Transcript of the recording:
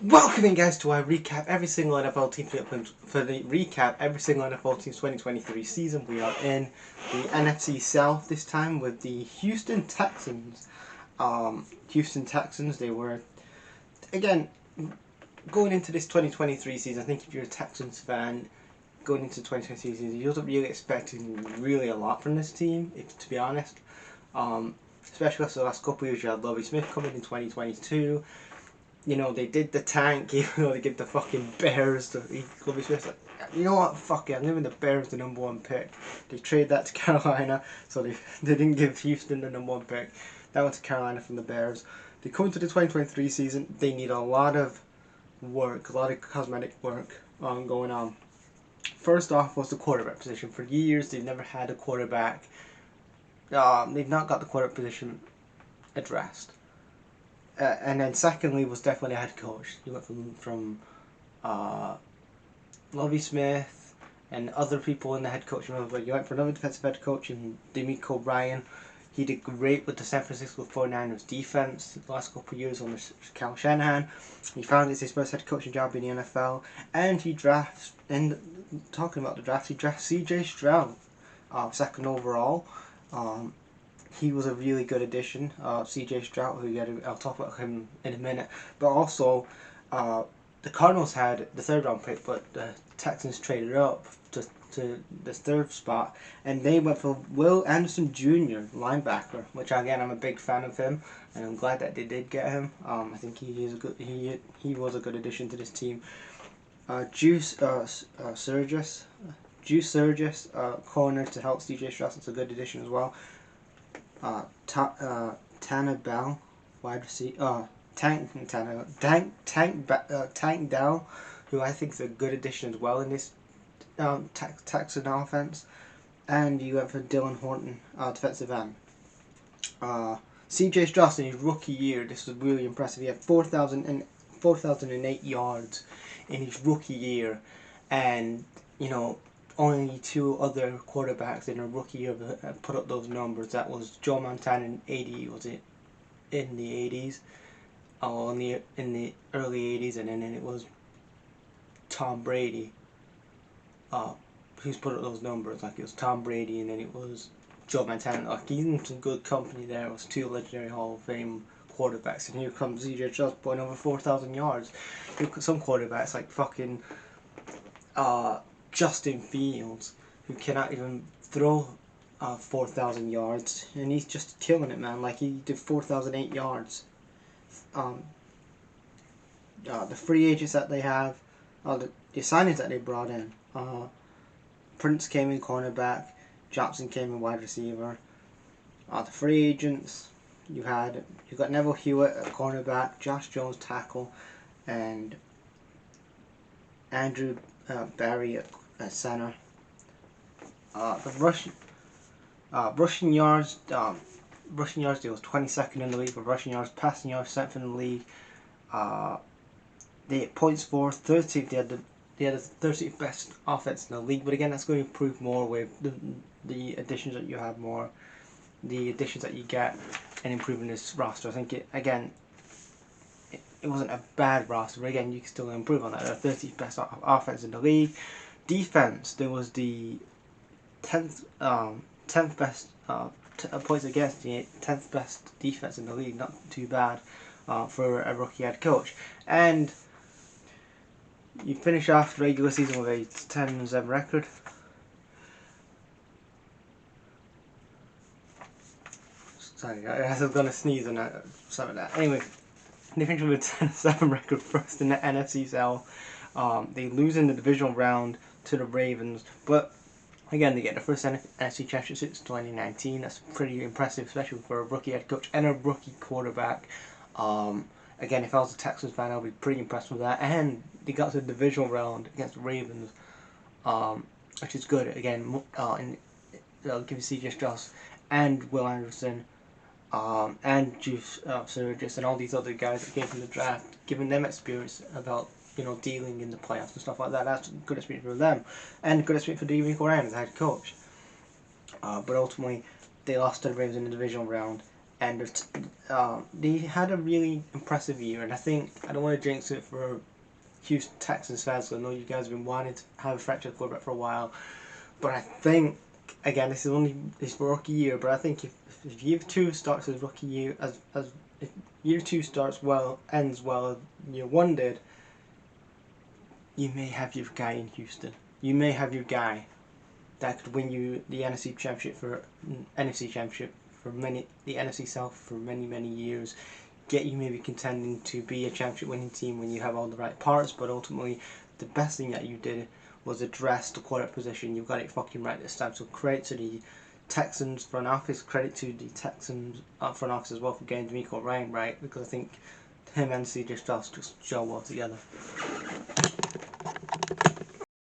Welcome in, guys, to our recap every single NFL team for the recap every single NFL team's 2023 season. We are in the NFC South this time with the Houston Texans. Houston Texans. They were again going into this 2023 season. I think if you're a Texans fan going into 2023 season, you're not really expecting really a lot from this team. To be honest, especially after the last couple of years, you had Lovie Smith coming in 2022. You know, they did the tank, even though they give the fucking Bears the Lovie Smith's like, you know what, fuck it, I'm giving the Bears the number one pick. They trade that to Carolina, so they didn't give Houston the number one pick. That went to Carolina from the Bears. They come into the 2023 season, they need a lot of work, a lot of cosmetic work going on. First off was the quarterback position. For years, they've never had a quarterback. They've not got the quarterback position addressed. And then secondly was definitely a head coach. You went from Lovie Smith and other people in the head coaching role, but you went for another defensive head coach in D'Amico Ryan. He did great with the San Francisco 49ers defense the last couple of years under Kyle Shanahan. He found it's his first head coaching job in the NFL, and he drafts. And talking about the draft, he drafts C.J. Stroud, second overall. He was a really good addition. C.J. Stroud, I'll talk about him in a minute. But also, the Cardinals had the third round pick, but the Texans traded up to the third spot, and they went for Will Anderson Jr., linebacker, which again I'm a big fan of him, and I'm glad that they did get him. I think he was a good addition to this team. Juice corner to help C.J. Stroud. It's a good addition as well. Tanner Bell, wide receiver. Tank Dell, who I think is a good addition as well in this Texan offense. And you went for Dylan Horton, defensive end. C.J. Stroud in his rookie year, this was really impressive. He had 4,008 yards in his rookie year, and you know, only two other quarterbacks in a rookie year put up those numbers. That was Joe Montana in the 80s, in the early 80s, and then it was Tom Brady, who's put up those numbers. Like, it was Tom Brady, and then it was Joe Montana. Like, he's in some good company there. It was two legendary Hall of Fame quarterbacks, and here comes C.J. Stroud putting over 4,000 yards. Some quarterbacks like fucking Justin Fields, who cannot even throw 4,000 yards, and he's just killing it, man. Like, he did 4,008 yards. The free agents that they have, the signings that they brought in. Prince came in cornerback, Johnson came in wide receiver. The free agents, you got Neville Hewitt at cornerback, Josh Jones tackle, and Andrew Barry at center. The rushing yards, they was 22nd in the league for rushing yards, passing yards 7th in the league. They had points for 13th. They had the 13th best offense in the league, but again, that's going to improve more with the additions that you have more, the additions that you get, and improving this roster. I think it wasn't a bad roster, but again, you can still improve on that. The 13th best offense in the league. Defense, there was the 10th best points against, the 10th best defense in the league. Not too bad for a rookie head coach. And you finish off the regular season with a 10-7 record. Sorry, I was gonna sneeze and something like that. Anyway, they finished with a 10-7 record, first in the NFC South. They lose in the divisional round to the Ravens, but again, they get the first NFC Championship since 2019. That's pretty impressive, especially for a rookie head coach and a rookie quarterback. Again, if I was a Texans fan, I'd be pretty impressed with that. And they got to the divisional round against the Ravens, which is good. Again, they'll give C.J. Stroud and Will Anderson, and Juice Surgis, and all these other guys that came from the draft, giving them experience about dealing in the playoffs and stuff like that. That's good experience for them, and good experience for D'Amico Ryan as head coach. But ultimately, they lost to the Ravens in the divisional round, and they had a really impressive year. And I think I don't want to jinx it for Houston Texans fans. So I know you guys have been wanting to have a fractured quarterback for a while, but I think again this is only his rookie year. But I think if year two starts his rookie year as if year two starts well, ends well as year one did, you may have your guy in Houston. You may have your guy that could win you the NFC Championship for the NFC South for many years. Get you maybe contending to be a championship winning team when you have all the right parts, but ultimately the best thing that you did was address the quarterback position. You got it fucking right this time. So credit to the Texans front office, credit to the Texans front office as well for getting D'Amico Ryan right, because I think him and CJ Stroud just gel well together.